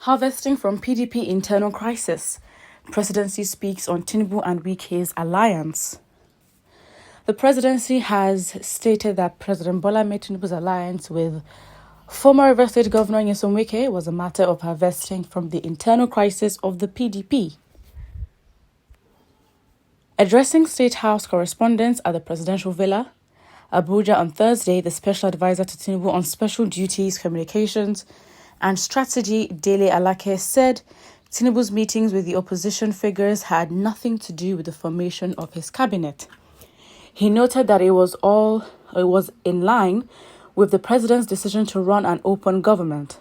Harvesting from PDP internal crisis. Presidency speaks on Tinubu and Wike's alliance. The presidency has stated that President Bola Tinubu's alliance with former River State Governor Nyesom Wike was a matter of harvesting from the internal crisis of the PDP. Addressing State House correspondents at the presidential villa, Abuja on Thursday, the special advisor to Tinubu on special duties, communications, and strategy, Dele Alake, said Tinubu's meetings with the opposition figures had nothing to do with the formation of his cabinet. He noted that it was in line with the president's decision to run an open government.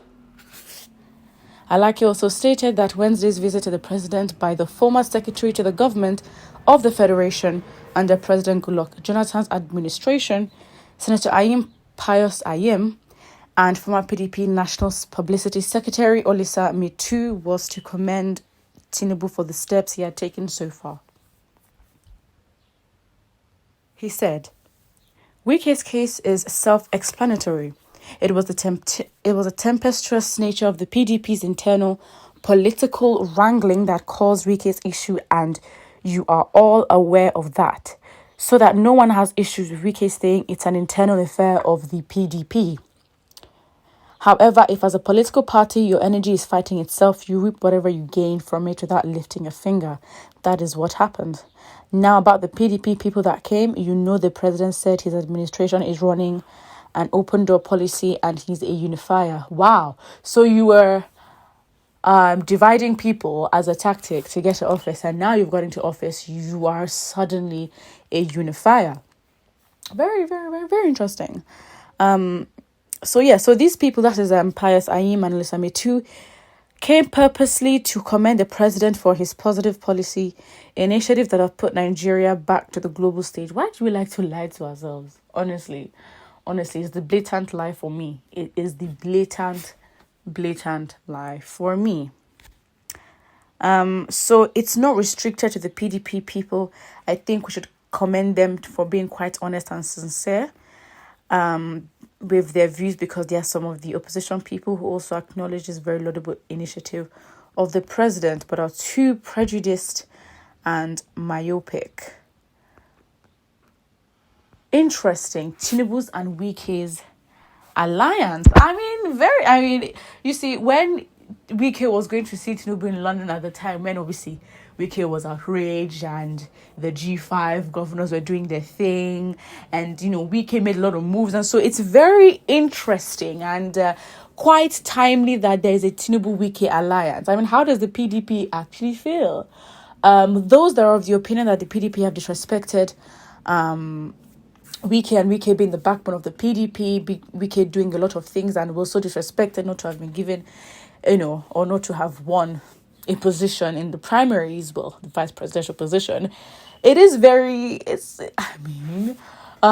Alake also stated that Wednesday's visit to the president by the former secretary to the government of the federation under President Goodluck Jonathan's administration, Senator Ayim Pius Ayim, and former PDP National Publicity Secretary Olisa Mitu, was to commend Tinubu for the steps he had taken so far. He said, Wike's case is self-explanatory. It was the tempestuous nature of the PDP's internal political wrangling that caused Wike's issue, and you are all aware of that. So that no one has issues with Wike saying it's an internal affair of the PDP. However, if as a political party your energy is fighting itself, you reap whatever you gain from it without lifting a finger. That is what happened. Now about the PDP people that came, the president said his administration is running an open door policy and he's a unifier. Wow. So you were dividing people as a tactic to get to office, and now you've got into office, you are suddenly a unifier. Very, very, very, very interesting. So these people, that is Pius Ayim and Olisa Mitu, came purposely to commend the president for his positive policy initiatives that have put Nigeria back to the global stage. Why do we like to lie to ourselves? Honestly, it's the blatant lie for me. It is the blatant lie for me. So it's not restricted to the PDP people. I think we should commend them for being quite honest and sincere with their views, because there are some of the opposition people who also acknowledge this very laudable initiative of the president, but are too prejudiced and myopic. Interesting. Tinubu's and Wike's alliance. You see, when Wike was going to see Tinubu in London at the time, when obviously Wike was outraged and the G5 governors were doing their thing, and Wike made a lot of moves, and so it's very interesting and quite timely that there is a Tinubu-Wike alliance. How does the PDP actually feel? Those that are of the opinion that the PDP have disrespected Wike, and Wike being the backbone of the PDP, Wike doing a lot of things and was so disrespected not to have been given, or not to have won a position in the primaries, the vice presidential position. A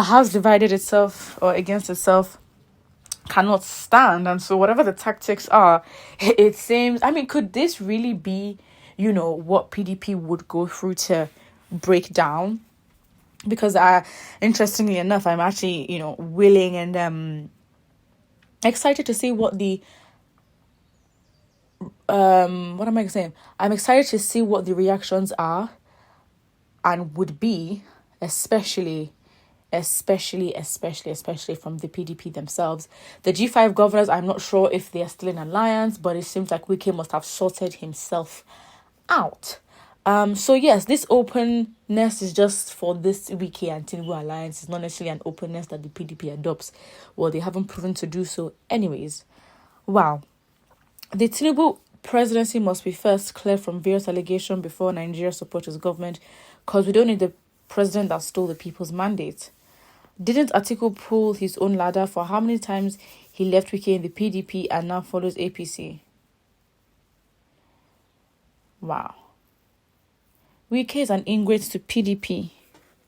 house divided itself or against itself cannot stand. And so whatever the tactics are, it seems, could this really be, what PDP would go through to break down? Because interestingly enough, I'm actually, willing and excited to see what the what am I saying? I'm excited to see what the reactions are and would be, especially from the PDP themselves. The G5 governors, I'm not sure if they are still in alliance, but it seems like Wike must have sorted himself out. This openness is just for this Wike and Tinubu alliance. It's not necessarily an openness that the PDP adopts. Well, they haven't proven to do so anyways. Wow. The Tinubu presidency must be first cleared from various allegations before Nigeria supports his government, because we don't need the president that stole the people's mandate. Didn't Atiku pull his own ladder for how many times he left Wike in the PDP and now follows APC? Wow. Wike is an ingrate to PDP.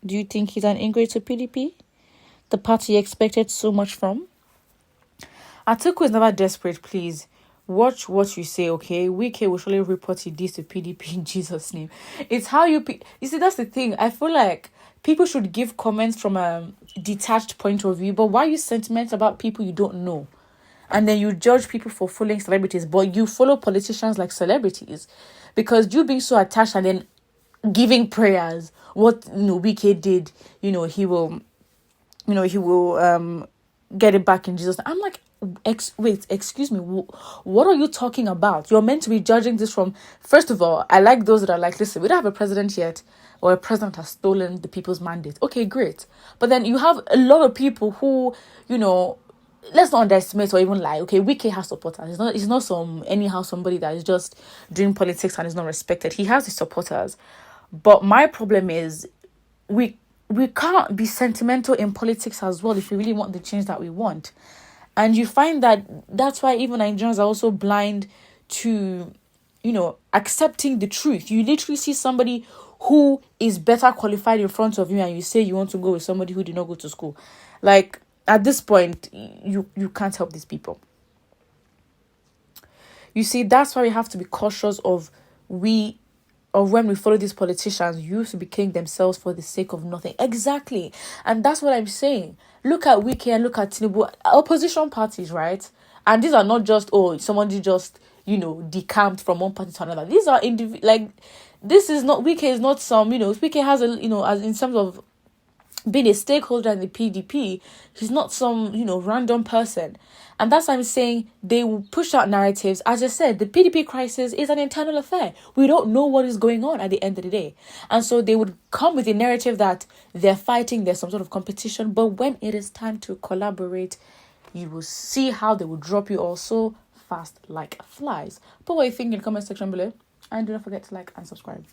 Do you think he's an ingrate to PDP? The party expected so much from? Atiku is never desperate, please. Watch what you say, okay? Wike will surely report this to PDP in Jesus' name. It's how you see, that's the thing. I feel like people should give comments from a detached point of view, but why use sentiments about people you don't know? and then you judge people for following celebrities, but you follow politicians like celebrities, because you being so attached and then giving prayers. What Wike did, he will get it back in Jesus. I'm like, wait, excuse me, what are you talking about? You're meant to be judging this from, first of all, I like those that are like, listen, we don't have a president yet, or a president has stolen the people's mandate. Okay, great. But then you have a lot of people who, let's not underestimate or even lie. Okay, Wike has supporters. It's not some anyhow somebody that is just doing politics and is not respected. He has his supporters. But my problem is we can't be sentimental in politics as well if we really want the change that we want. And you find that that's why even Nigerians are also blind to, accepting the truth. You literally see somebody who is better qualified in front of you and you say you want to go with somebody who did not go to school. Like, at this point, you can't help these people. You see, that's why we have to be cautious of when we follow these politicians. You used to be killing themselves for the sake of nothing. Exactly. And that's what I'm saying. Look at Wike and look at Tinubu. Opposition parties, right? And these are not just, somebody just, decamped from one party to another. These are this is not, Wike is not some, Wike has as in terms of being a stakeholder in the PDP, he's not some, random person. And that's why I'm saying they will push out narratives. As I said, the PDP crisis is an internal affair. We don't know what is going on at the end of the day. And so they would come with a narrative that they're fighting, there's some sort of competition. But when it is time to collaborate, you will see how they will drop you all so fast like flies. Put what you think in the comment section below. And do not forget to like and subscribe.